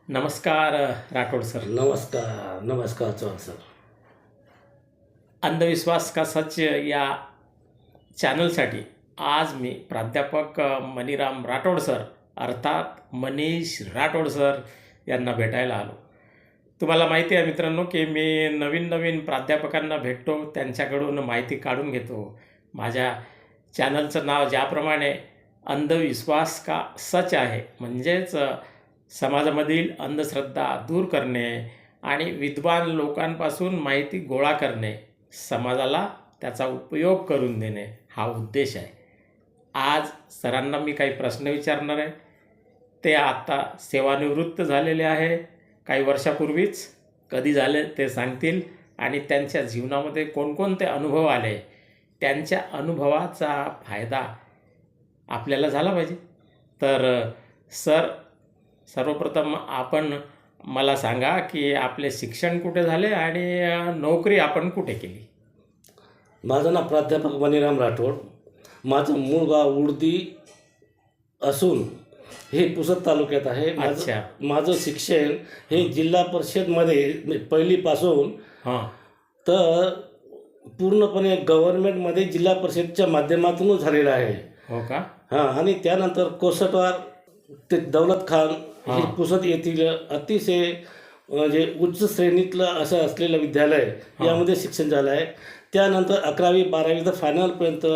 नमस्कार राठोड सर। नमस्कार नमस्कार चौहान सर। अंधविश्वास का सच या चॅनलसाठी आज मी प्राध्यापक मनीराम राठोड सर अर्थात मनीष राठोड सर यांना भेटायला आलो। तुम्हाला माहिती आहे मित्रांनो की मी नवीन नवीन प्राध्यापकांना भेटतो, त्यांच्याकडून माहिती काढून घेतो। माझ्या चॅनलचं नाव ज्याप्रमाणे अंधविश्वास का सच आहे, म्हणजेच समाजामधील अंधश्रद्धा दूर करणे आणि विद्वान लोकांपासून माहिती गोळा करणे, समाजाला त्याचा उपयोग करून देणे हा उद्देश आहे। आज सरांना मी काही प्रश्न विचारणार आहे। ते आता सेवानिवृत्त झालेले आहे काही वर्षापूर्वीच, कधी झाले ते सांगतील आणि त्यांच्या जीवनामध्ये कोणकोणते अनुभव आले, त्यांच्या अनुभवाचा फायदा आपल्याला झाला पाहिजे। तर सर, सर्वप्रथम आपण मला सांगा की आपले शिक्षण कुठे झाले आणि नोकरी आपण कुठे केली? माझं नाव प्राध्यापक मनीराम राठोड। माझं मूळ गाव उडदी असून हे पुसद तालुक्यात आहे। अच्छा. माझं शिक्षण हे जिल्हा परिषदमध्ये पहिलीपासून तर पूर्णपणे गव्हर्नमेंटमध्ये जिल्हा परिषदच्या माध्यमातूनच झालेलं आहे। हो का? हां, आणि त्यानंतर कोसटवार ते दौलत खान हे पुसद येथील अतिशय म्हणजे उच्च श्रेणीतलं असं असलेलं विद्यालय, यामध्ये शिक्षण झालं आहे। त्यानंतर 11वी 12वी तर फायनलपर्यंत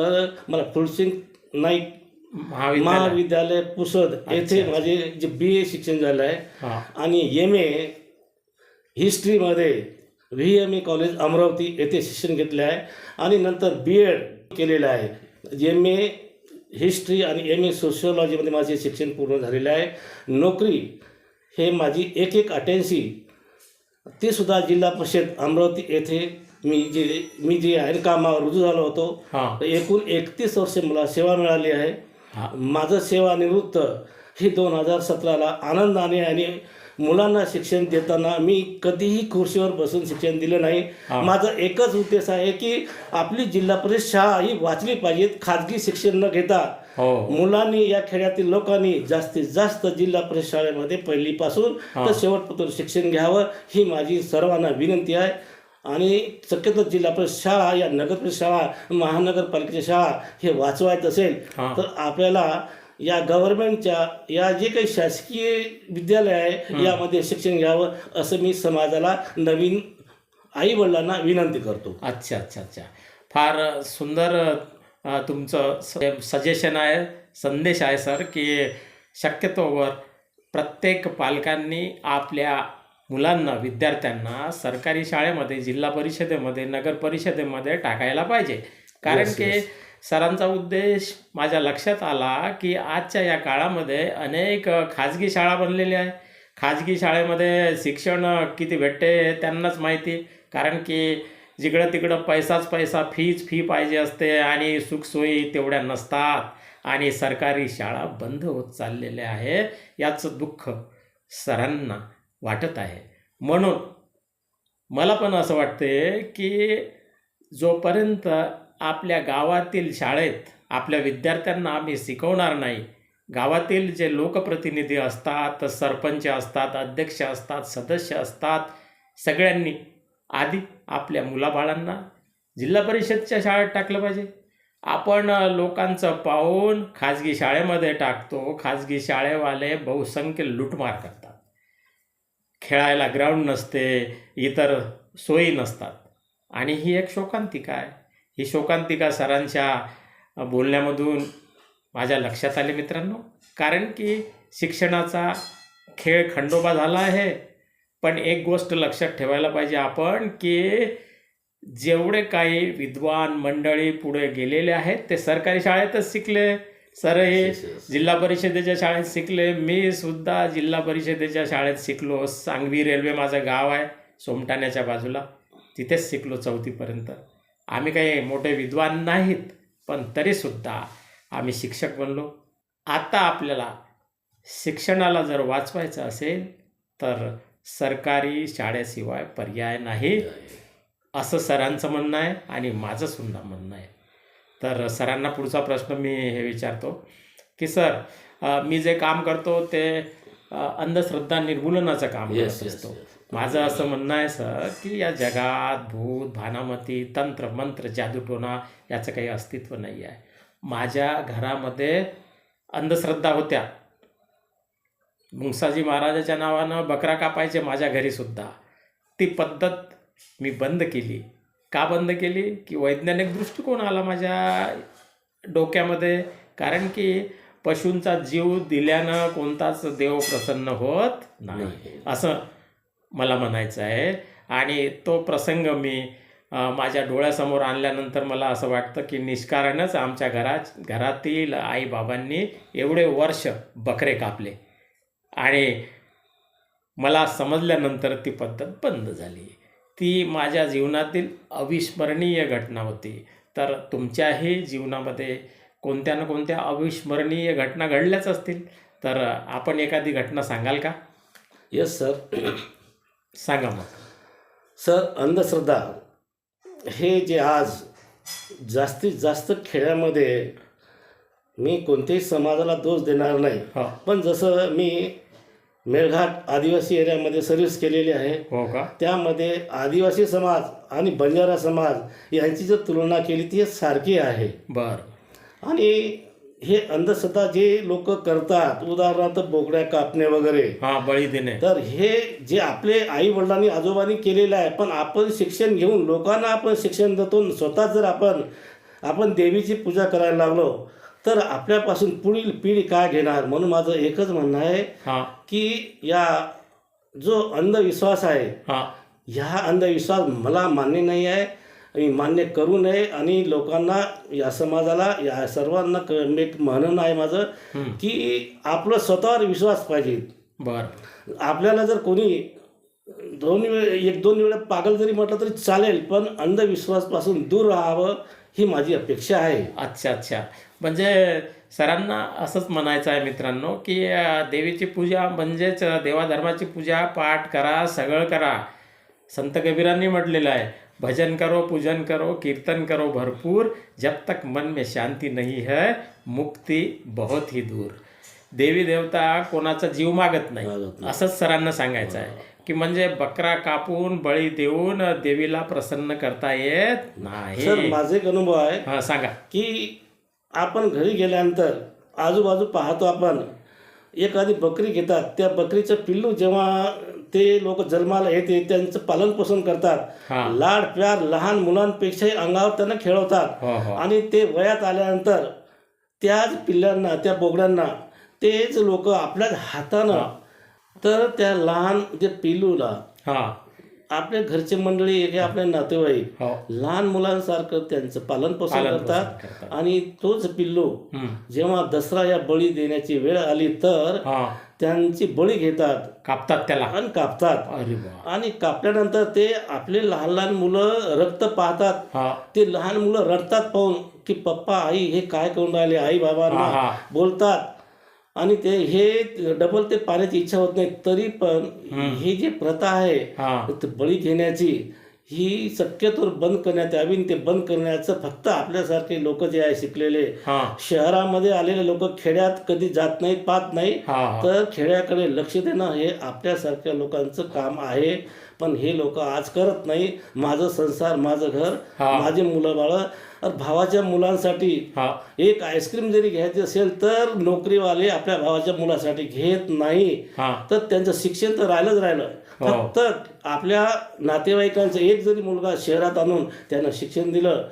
मला फुलसिंग नाईक महाविद्यालय पुसद येथे माझे जे BA शिक्षण झालं आहे आणि MA हिस्ट्रीमध्ये VME कॉलेज अमरावती येथे शिक्षण घेतले आहे आणि नंतर BEd केलेलं आहे। MA हिस्ट्री आणि MA सोशिओलॉजीमध्ये माझे शिक्षण पूर्ण झालेले आहे। नोकरी हे माझी 1188 ते सुद्धा जिल्हा परिषद अमरावती येथे मी जे आहे कामावर रुजू झालो होतो। एकूण 31 वर्षे मला सेवा मिळाली आहे। माझं सेवानिवृत्त हे 2017ला आनंदाने आणि मुलांना शिक्षण देताना मी कधीही खुर्चीवर बसून शिक्षण दिलं नाही। माझा एकच उद्देश आहे की आपली जिल्हा परिषद शाळा ही वाचली पाहिजेत, खाजगी शिक्षण न घेता मुलांनी या खेड्यातील लोकांनी जास्तीत जास्त जिल्हा परिषद शाळेमध्ये पहिलीपासून तर शेवटपर्यंत शिक्षण घ्यावं ही माझी सर्वांना विनंती आहे। आणि शक्यतो जिल्हा परिषद शाळा या नगर परिषद शाळा, महानगरपालिकेच्या शाळा हे वाचवायचं असेल तर आपल्याला या गव्हर्नमेंटच्या या जे काही शासकीय विद्यालय आहे यामध्ये शिक्षण घ्यावं असं मी समाजाला, नवीन आईवडिलांना विनंती करतो। अच्छा अच्छा अच्छा, फार सुंदर तुमचं सजेशन आहे, संदेश आहे सर, की शक्यतोवर प्रत्येक पालकांनी आपल्या मुलांना, विद्यार्थ्यांना सरकारी शाळेमध्ये, जिल्हा परिषदेमध्ये, नगर परिषदेमध्ये टाकायला पाहिजे। कारण की सरांचा उद्देश माझ्या लक्षात आला की आजच्या या काळामध्ये अनेक खाजगी शाळा बनलेल्या आहे। खाजगी शाळेमध्ये शिक्षण किती भेटते त्यांनाच माहिती, कारण की जिकडं तिकडं पैसाच पैसा, फी पाहिजे असते आणि सुखसोयी तेवढ्या नसतात आणि सरकारी शाळा बंद होत चाललेल्या आहे, याचं दुःख सरांना वाटत आहे। म्हणून मला पण असं वाटते की जोपर्यंत आपल्या गावातील शाळेत आपल्या विद्यार्थ्यांना आम्ही शिकवणार नाही, गावातील जे लोकप्रतिनिधी असतात, सरपंच असतात, अध्यक्ष असतात, सदस्य असतात, सगळ्यांनी आधी आपल्या मुलाबाळांना जिल्हा परिषदच्या शाळेत टाकलं पाहिजे। आपण लोकांचं पाहून खाजगी शाळेमध्ये टाकतो, खाजगी शाळेवाले बहुसंख्य लूटमार करतात, खेळायला ग्राउंड नसते, इतर सोयी नसतात आणि ही एक शोकांतिका आहे। ही शोकांतिका सरांच्या बोलण्यामधून माझ्या लक्षात आले मित्रांनो, कारण की शिक्षणाचा खेळ खंडोबा झाला आहे। पण एक गोष्ट लक्षात ठेवायला पाहिजे आपण की जेवढे काही विद्वान मंडळी पुढे गेलेले आहेत ते सरकारी शाळेतच शिकले। सर हे जिल्हा परिषदेच्या शाळेत शिकले, मी सुद्धा जिल्हा परिषदेच्या शाळेत शिकलो। सांगवी रेल्वे माझं गाव आहे, सोमठाण्याच्या बाजूला, तिथेच शिकलो 4थीपर्यंत। आम्ही काही मोठे विद्वान नाहीत, पण तरीसुद्धा आम्ही शिक्षक बनलो। आता आपल्याला शिक्षणाला जर वाचवायचं असेल तर सरकारी शाळेशिवाय पर्याय नाही, असं सरांचं म्हणणं आहे आणि माझं सुद्धा म्हणणं आहे। तर सरांना पुढचा प्रश्न मी हे विचारतो की सर, मी जे काम करतो ते अंधश्रद्धा निर्मूलनाचं काम Yes, करत yes, असतो. yes. माझं असं म्हणणं आहे सर की या जगात भूत भानामती तंत्र मंत्र जादूटोना याचं काही अस्तित्व नाही आहे. माझ्या घरामध्ये अंधश्रद्धा होत्या. मुंगसाजी महाराजाच्या नावानं बकरा कापायचे माझ्या घरीसुद्धा. ती पद्धत मी बंद केली. का बंद केली की वैज्ञानिक दृष्टिकोन आला माझ्या डोक्यामध्ये. कारण की पशूंचा जीव दिल्यानं कोणताच देव प्रसन्न होत नाही असं मला म्हणायचं आहे. आणि तो प्रसंग मी माझ्या डोळ्यासमोर आणल्यानंतर मला असं वाटतं की निष्कारणच आमच्या घरातील आईबाबांनी एवढे वर्ष बकरे कापले आणि मला समजल्यानंतर ती पद्धत बंद झाली. ती माझ्या जीवनातील अविस्मरणीय घटना होती. तर तुमच्याही जीवनामध्ये कोणत्या ना कोणत्या अविस्मरणीय घटना घडल्याच असतील. तर आपण एखादी घटना सांगाल का? Yes sir. सांगा मग. सर, अंधश्रद्धा हे जे आज जास्तीत जास्त खेड्यामध्ये, मी कोणत्याही समाजाला दोष देणार नाही, हो पण जसं मी मेळघाट आदिवासी एरियामध्ये सर्व्हिस केलेली आहे, हो का? त्यामध्ये आदिवासी समाज आणि बंजारा समाज यांची जर तुलना केली ती सारखी आहे. बरं. आणि हे अंधश्रद्धा जे लोक करतात, उदाहरणार्थ बोकड्या कापणे वगैरे, हां, बळी देणे, तर हे जे आपले आई वडिलांनी आजोबांनी केलेलं आहे, पण आपण शिक्षण घेऊन लोकांना आपण शिक्षण देतो. स्वतः जर आपण देवीची पूजा करायला लागलो तर आपल्यापासून पुढील पिढी काय घेणार? म्हणून माझं एकच म्हणणं आहे हां की या जो अंधविश्वास आहे, हां ह्या अंधविश्वास मला मान्य नाही आहे, मी मान्य करू नये. आणि लोकांना, या समाजाला, या सर्वांना एक म्हणणं आहे माझं की आपलं स्वतःवर विश्वास पाहिजे. बरं. आपल्याला जर कोणी एक दोन वेळा पागल जरी म्हटलं तरी चालेल, पण अंधविश्वासपासून दूर राहावं ही माझी अपेक्षा आहे. अच्छा अच्छा. म्हणजे सरांना असंच म्हणायचं आहे मित्रांनो की देवीची पूजा म्हणजेच देवाधर्माची पूजा पाठ करा, सगळं करा. संत कबीरांनी म्हटलेलं आहे, भजन करो, पूजन करो, कीर्तन करो भरपूर, जब तक मन में शांति नहीं है मुक्ति बहुत ही दूर. देवी देवता कोणाचा जीव मागत नाही असंच सरांना सांगायचं आहे की म्हणजे बकरा कापून बळी देऊन देवीला प्रसन्न करता येत नाही. सर, माझे एक अनुभव आहे. हां, सांगा. की आपण घरी गेल्यानंतर आजूबाजू पाहतो, आपण एखादी बकरी घेतात, त्या बकरीचं पिल्लू जेव्हा ते लोक जन्माला येते त्यांचं पालनपोषण करतात, हां. लाड प्यार लहान मुलांपेक्षाही अंगावर त्यांना खेळवतात. हो हो. आणि ते वयात आल्यानंतर त्याच पिल्लांना, त्या बोकड्यांना तेच लोक आपल्याच हातानं, तर त्या लहान जे पिल्लूला हां. आपल्या घरचे मंडळी, हे आपले नातेवाईक हो. लहान मुलांसारखं त्यांचं पालनपोषण करतात. आणि तोच पिल्लू जेव्हा दसरा या बळी देण्याची वेळ आली तर हां. त्यांची बळी घेतात, कापतात त्याला आणि कापतात. अरे वा. आणि कापल्यानंतर ते आपले लहान लहान मुलं रक्त पाहतात. हां. ते लहान मुलं रडतात पाहून की पप्पा आई हे काय करून राहिले, आई बाबांना बोलतात. आणि ते हे डबल ते पाण्याची इच्छा होत नाही, तरी पण ही जी प्रथा आहे बळी घेण्याची, ही शक्यतो बंद करण्यात यावी. ते बंद करण्याचं फक्त आपल्यासारखे लोक जे आहे शिकलेले, शहरामध्ये आलेले लोक खेड्यात कधी जात नाहीत, पाहत नाही, तर खेड्याकडे लक्ष देणं हे आपल्यासारख्या लोकांचं काम आहे. पण हे लोक आज करत नाही. माझं संसार, माझं घर, माझे मुलं बाळ. भावाच्या मुलांसाठी एक आईस्क्रीम जरी घ्यायची असेल तर नोकरीवाले आपल्या भावाच्या मुलासाठी घेत नाही, तर त्यांचं शिक्षण तर राहिलं. फक्त आपल्या नातेवाईकांचं एक जरी मुलगा शहरात आणून त्यांना शिक्षण दिलं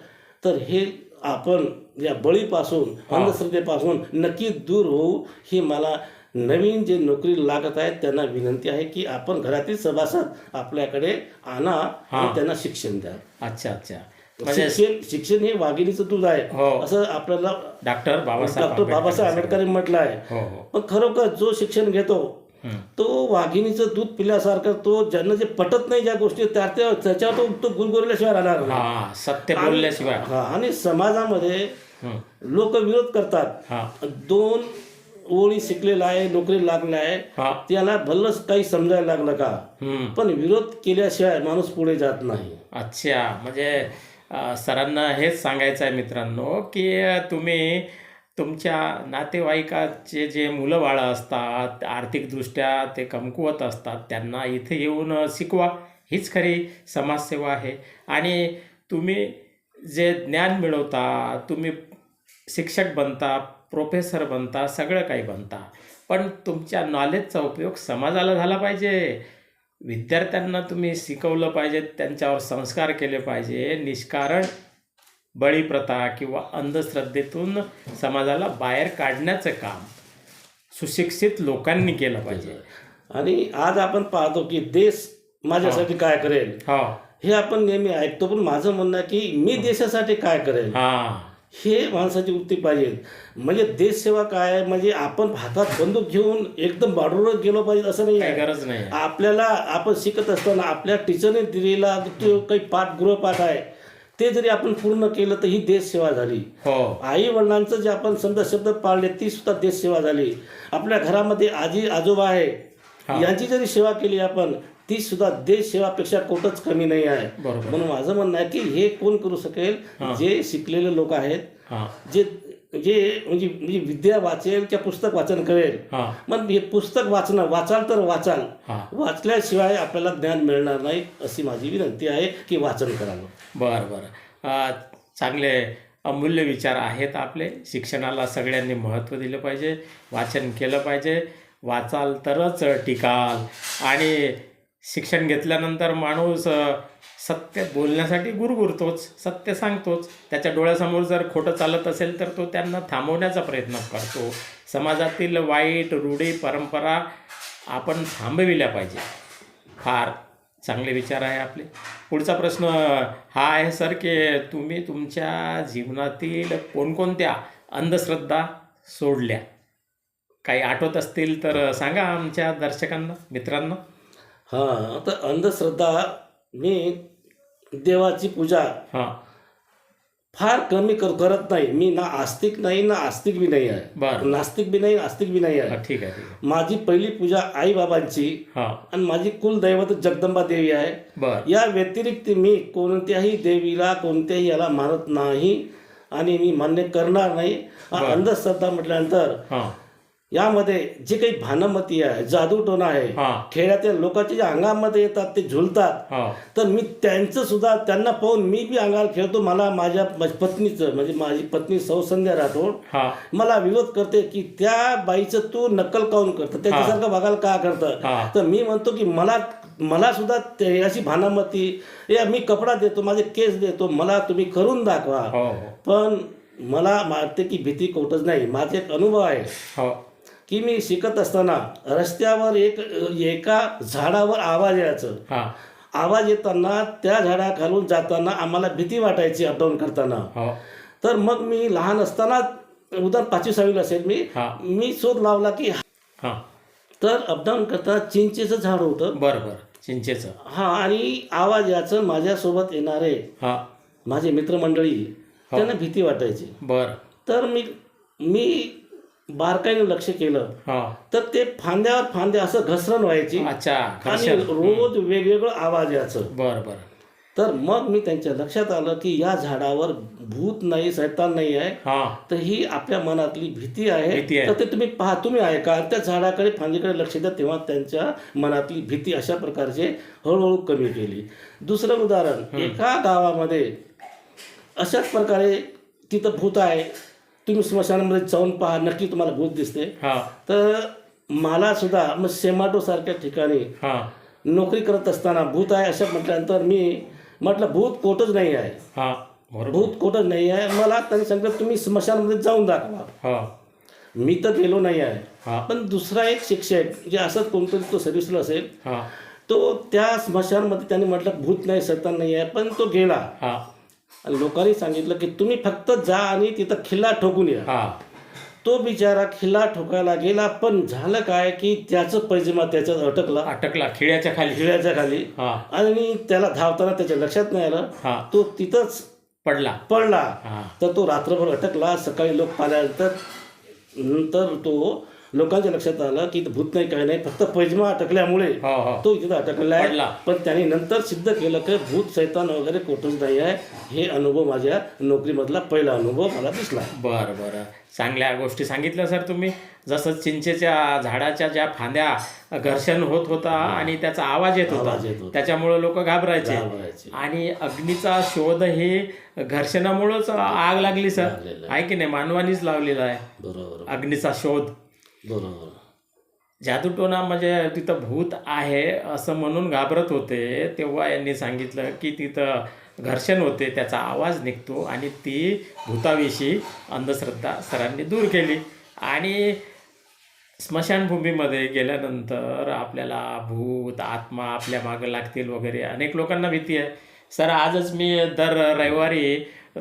तर हे आपण या बळीपासून, अंधश्रद्धेपासून नक्की दूर होऊ. ही मला नवीन जे नोकरी लागत आहेत त्यांना विनंती आहे की आपण घरातील सभासद आपल्याकडे आणा आणि त्यांना शिक्षण द्या. अच्छा अच्छा. शिक्षण हे वाघिणीचं दूध आहे असं आपल्याला डॉक्टर बाबासाहेब आंबेडकरांनी म्हटलं आहे. पण खरोखर जो शिक्षण घेतो तो वाघिणीचं दूध पिल्यासारखं, तो ज्यांना जे पटत नाही ज्या गोष्टी त्याच्यावर तो गुरगुरल्याशिवाय राहणार, सत्य बोलल्याशिवाय. आणि समाजामध्ये लोक विरोध करतात. दोन ओळी शिकलेला आहे, नोकरी लागला आहे, त्याला भल्लच काही समजायला लागलं का, पण विरोध केल्याशिवाय माणूस पुढे जात नाही. अच्छा. म्हणजे सरांना हेच सांगायचं आहे मित्रांनो की तुम्ही तुमच्या नातेवाईकाचे जे मुलं बाळं असतात, आर्थिकदृष्ट्या ते कमकुवत असतात, त्यांना इथे येऊन शिकवा. हीच खरी समाजसेवा आहे. आणि तुम्ही जे ज्ञान मिळवता, तुम्ही शिक्षक बनता, प्रोफेसर बनता, सगळं काही बनता, पण तुमच्या नॉलेजचा उपयोग समाजाला झाला पाहिजे. विद्यार्थ्यांना तुम्ही शिकवलं पाहिजे, त्यांच्यावर संस्कार केले पाहिजे. निष्कारण बळीप्रथा किंवा अंधश्रद्धेतून समाजाला बाहेर काढण्याचं काम सुशिक्षित लोकांनी केलं पाहिजे. आणि आज आपण पाहतो की देश माझ्यासाठी काय करेल हो. हे आपण नेहमी ऐकतो, पण माझं म्हणणं आहे की मी देशासाठी काय करेल हां. हे माणसाची वृत्ती पाहिजे. म्हणजे देशसेवा काय आहे, म्हणजे आपण हातात बंदूक घेऊन एकदम बाडूरच गेलो पाहिजे असं नाही काही आहे. गरज नाही. आपल्याला आपण शिकत असताना आपल्या टीचरने दिलेला जो काही गृहपाठ आहे ते जरी आपण पूर्ण केलं तर ही देशसेवा झाली. हो. आई वडिलांचं जे आपण समजा शब्द पाळले ती सुद्धा देशसेवा झाली. आपल्या घरामध्ये आजी आजोबा आहे यांची जरी सेवा केली आपण ती सुद्धा देशसेवापेक्षा कुठंच कमी नाही आहे. बरोबर. म्हणून माझं म्हणणं आहे की हे कोण करू शकेल, जे शिकलेले लोक आहेत, हां. जे जे म्हणजे म्हणजे विद्या वाचेल किंवा पुस्तक वाचन करेल. हां. मग हे पुस्तक वाचाल तर वाचाल, हां. वाचल्याशिवाय आपल्याला ज्ञान मिळणार नाही. अशी माझी विनंती आहे की वाचन करावं. बरं बरं. चांगले अमूल्य विचार आहेत आपले. शिक्षणाला सगळ्यांनी महत्त्व दिलं पाहिजे, वाचन केलं पाहिजे. वाचाल तरच टिकाल. आणि शिक्षण घेतल्यानंतर माणूस सत्य बोलण्यासाठी गुरगुरतोच, सत्य सांगतोच. त्याच्या डोळ्यासमोर जर खोटं चालत असेल तर तो त्यांना थांबवण्याचा प्रयत्न करतो. समाजातील वाईट रूढी परंपरा आपण थांबविल्या पाहिजे. फार चांगले विचार आहे आपले. पुढचा प्रश्न हा आहे सर की तुम्ही तुमच्या जीवनातील कोणकोणत्या अंधश्रद्धा सोडल्या? काही आठवत असतील तर सांगा आमच्या दर्शकांना, मित्रांना. हां, आता अंधश्रद्धा मी देवाची पूजा हां. फार कमी करत नाही. मी ना आस्तिक नाही ना आस्तिक बी नाही आहे, बरं. नास्तिक बी नाही आस्तिक बी नाही आहे. ठीक आहे, ठीक आहे. माझी पहिली पूजा आईबाबांची हां. आणि माझी कुलदैवत जगदंबा देवी आहे. बरं. या व्यतिरिक्त मी कोणत्याही देवीला कोणत्याही याला मानत नाही आणि मी मान्य करणार नाही. अंधश्रद्धा म्हटल्यानंतर हां. यामध्ये जे काही भानमती आहे, जादूटोणा आहे, हां. खेळातील लोकांच्या ज्या अंगामध्ये येतात ते झुलतात, हां. तर मी त्यांचं सुद्धा त्यांना पाहून मी बी अंगाला खेळतो. मला माझ्या पत्नीचं म्हणजे माझी पत्नी सौसंध्या राठोड हां. मला विरोध करते की त्या बाईचं तू नक्कल काऊन करतं, त्याच्यासारखं वागायला का करतं. हां. तर मी म्हणतो की मला सुद्धा अशी भानामती, मी कपडा देतो, माझे केस देतो, मला तुम्ही करून दाखवा. हो हो पण मला वाटते की भीती कोटच नाही. माझे एक अनुभव आहे हो. की मी शिकत असताना रस्त्यावर एका झाडावर आवाज यायचं. हां. आवाज येताना त्या झाडाखालून जाताना आम्हाला भीती वाटायची अपडाऊन करताना. हो. तर मग मी लहान असताना उदाहरण 5वी-6वी असेल मी शोध लावला की हां. तर अपडाऊन करताना चिंचेचं झाड होतं. बरं बरं. चिंचेचं. हां, आणि आवाज याचं माझ्यासोबत येणारे हां. माझे मित्रमंडळी त्यांना भीती वाटायची. बरं. तर मी बारकाईने लक्ष केलं हां. तर ते फांद्यावर फांद्या असं घसरण व्हायची अच्छा. आणि घर्षण. रोज वेगवेगळं आवाज यायचं. बरं बरं. तर मग मी त्यांच्या लक्षात आलं की या झाडावर भूत नाही, शैतान नाही आहे, हां. तर ही आपल्या मनातली भीती आहे. भीती आहे. तर ते तुम्ही ऐका, त्या झाडाकडे फांदीकडे लक्ष द्या. तेव्हा त्यांच्या मनातली भीती अशा प्रकारचे हळूहळू कमी केली. दुसरं उदाहरण, एका गावामध्ये अशाच प्रकारे तिथं भूत आहे. तुम्ही स्मशानामध्ये जाऊन पहा, नक्की तुम्हाला भूत दिसते. हां. तर मला सुद्धा मग सेमाटोसारख्या ठिकाणी हां. नोकरी करत असताना भूत आहे असं म्हटल्यानंतर मी म्हटलं भूत कोटच नाही आहे. हां. बरोबर. भूत कोटच नाही आहे. मला त्यांनी सांगितलं तुम्ही स्मशानामध्ये जाऊन दाखवा. हां. मी तर गेलो नाही आहे. हां. पण दुसरा एक शिक्षक जे असंच कोणतरी तो सर्व्हिसला असेल, हां. तो त्या स्मशानमध्ये त्यांनी म्हटलं भूत नाही, शैतान नाही आहे, पण तो गेला. हां. आणि लोकांनी सांगितलं की तुम्ही फक्त जा आणि तिथं खिल्ला ठोकून या. हां. तो बिचारा खिल्ला ठोकायला गेला, पण झालं काय की त्याचं पैजमा त्याच्यात अटकला खिळ्याच्या खाली. खिळ्याच्या खाली. हां. आणि त्याला धावताना त्याच्या लक्षात नाही आलं. हां. तो तिथंच पडला. हां. तर तो रात्रभर अटकला. सकाळी लोक पाहिल्यानंतर तो लोकांच्या लक्षात आलं की इथं भूत नाही काही नाही, फक्त पैजमा अटकल्यामुळे हो हो तो इथं अटकलेला आहे. पडला. पण त्यांनी नंतर सिद्ध केलं की भूत सैतान वगैरे कोठच नाही आहे. हे अनुभव माझ्या नोकरीमधला पहिला अनुभव मला दिसला. बरं बरं चांगल्या गोष्टी सांगितल्या सर तुम्ही. जसं चिंचेच्या झाडाच्या ज्या फांद्या घर्षण होत होता आणि त्याचा आवाज येत आवाज येत होता, होता. त्याच्यामुळे लोक घाबरायचे. घाबरायचे. आणि अग्नीचा शोध हे घर्षणामुळेच आग लागली सर, लागलेलं आहे की नाही? मानवानीच लावलेला आहे बरोबर अग्नीचा शोध. बरोबर. जादूटोणा म्हणजे तिथं भूत आहे असं म्हणून घाबरत होते, तेव्हा यांनी सांगितलं की तिथं घर्षण होते, त्याचा आवाज निघतो आणि ती भूताविषयी अंधश्रद्धा सरांनी दूर केली. आणि स्मशानभूमीमध्ये गेल्यानंतर आपल्याला भूत आत्मा आपल्या मागं लागतील वगैरे अनेक लोकांना भीती आहे. सर आजच मी दर रविवारी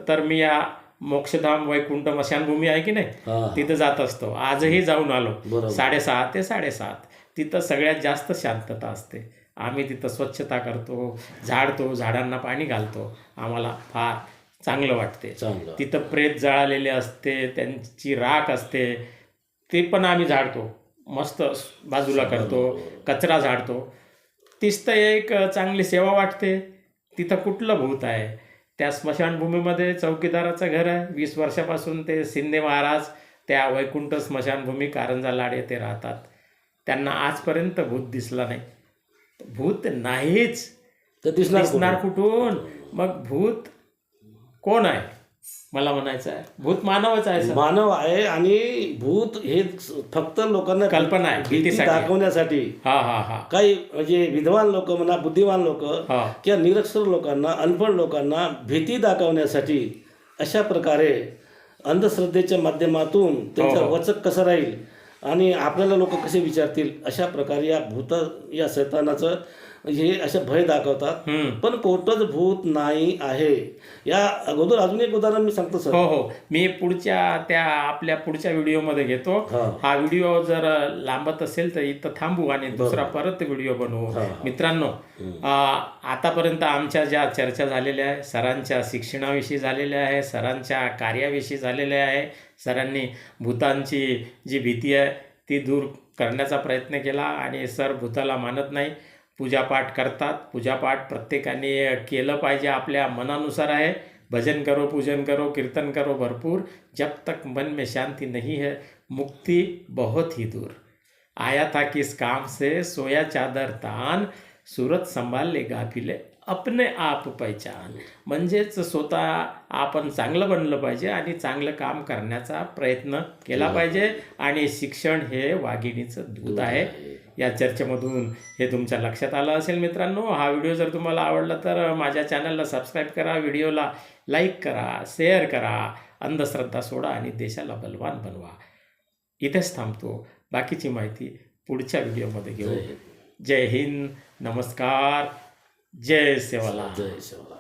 तर मी या मोक्षधाम वैकुंठ स्मशानभूमी आहे की नाही, हा. तिथं जात असतो. आजही जाऊन आलो. बरोबर. 6:30 ते 7:30 तिथं सगळ्यात जास्त शांतता असते. आम्ही तिथं स्वच्छता करतो, झाडतो, झाडांना पाणी घालतो. आम्हाला फार चांगलं वाटते. चांगलं. तिथं प्रेत जळालेले असते, त्यांची राख असते, ते पण आम्ही झाडतो, मस्त बाजूला करतो, कचरा झाडतो. तीच तर एक चांगली सेवा वाटते. तिथं कुठलं भूत आहे? त्या स्मशानभूमीमध्ये चौकीदाराचं घर आहे. 20 वर्षापासून ते शिंदे महाराज त्या वैकुंठ स्मशानभूमी कारंजा लाड येथे राहतात. त्यांना आजपर्यंत भूत दिसला नाही. भूत नाहीच, तर दिसणार कुठून? मग भूत कोण आहे? मला म्हणायचं आहे भूत मानवच आहे सर. मानव आहे. आणि भूत हे फक्त लोकांना कल्पना आहे, भीती भीतीसाठी. दाखवण्यासाठी. हा हा हा काही म्हणजे विद्वान लोक म्हणा, बुद्धिमान लोक हा किंवा निरक्षर लोकांना, अनपढ लोकांना भीती दाखवण्यासाठी अशा प्रकारे अंधश्रद्धेच्या माध्यमातून त्यांचं हो. वचक कसं राहील आणि आपल्याला लोक कसे विचारतील, अशा प्रकारे या भूत या सैतानाचं हे असे भय दाखवतात. हम्म. पण कोणतंच भूत नाही आहे. या अगोदर अजून एक उदाहरण मी सांगतो सर. हो हो मी आपल्या पुढच्या व्हिडिओमध्ये घेतो. हा. हा व्हिडिओ जर लांबत असेल तर इथं थांबू आणि दुसरा परत व्हिडिओ बनवू. हा. मित्रांनो, आतापर्यंत आमच्या ज्या चर्चा झालेल्या आहे, सरांच्या शिक्षणाविषयी झालेल्या आहे, सरांच्या कार्याविषयी झालेल्या आहे. सरांनी भूतांची जी भीती आहे ती दूर करण्याचा प्रयत्न केला. आणि सर भूताला मानत नाही, पूजापाठ करतात. पूजापाठ प्रत्येकाने केलं पाहिजे, आपल्या मनानुसार आहे. भजन करो, पूजन करो, कीर्तन करो भरपूर. जब तक मन में शांति नहीं है मुक्ति बहुत ही दूर. आया था किस काम से सोया चादर तान, सूरत संभाले गाफिले अपने आप पहचान. म्हणजेच स्वतः आपण चांगलं बनलं पाहिजे आणि चांगलं काम करण्याचा प्रयत्न केला पाहिजे. आणि शिक्षण हे वाघिणीचं दूध आहे. या चर्चेमधून हे तुमच्या लक्षात आलं असेल मित्रांनो. हा व्हिडिओ जर तुम्हाला आवडला तर माझ्या चॅनलला सबस्क्राईब करा, व्हिडिओला लाईक करा, शेअर करा. अंधश्रद्धा सोडा आणि देशाला बलवान बनवा. इथेच थांबतो. बाकीची माहिती पुढच्या व्हिडिओमध्ये घेऊ. जय हिंद, नमस्कार, जय सेवालाल. जय शिवलाल.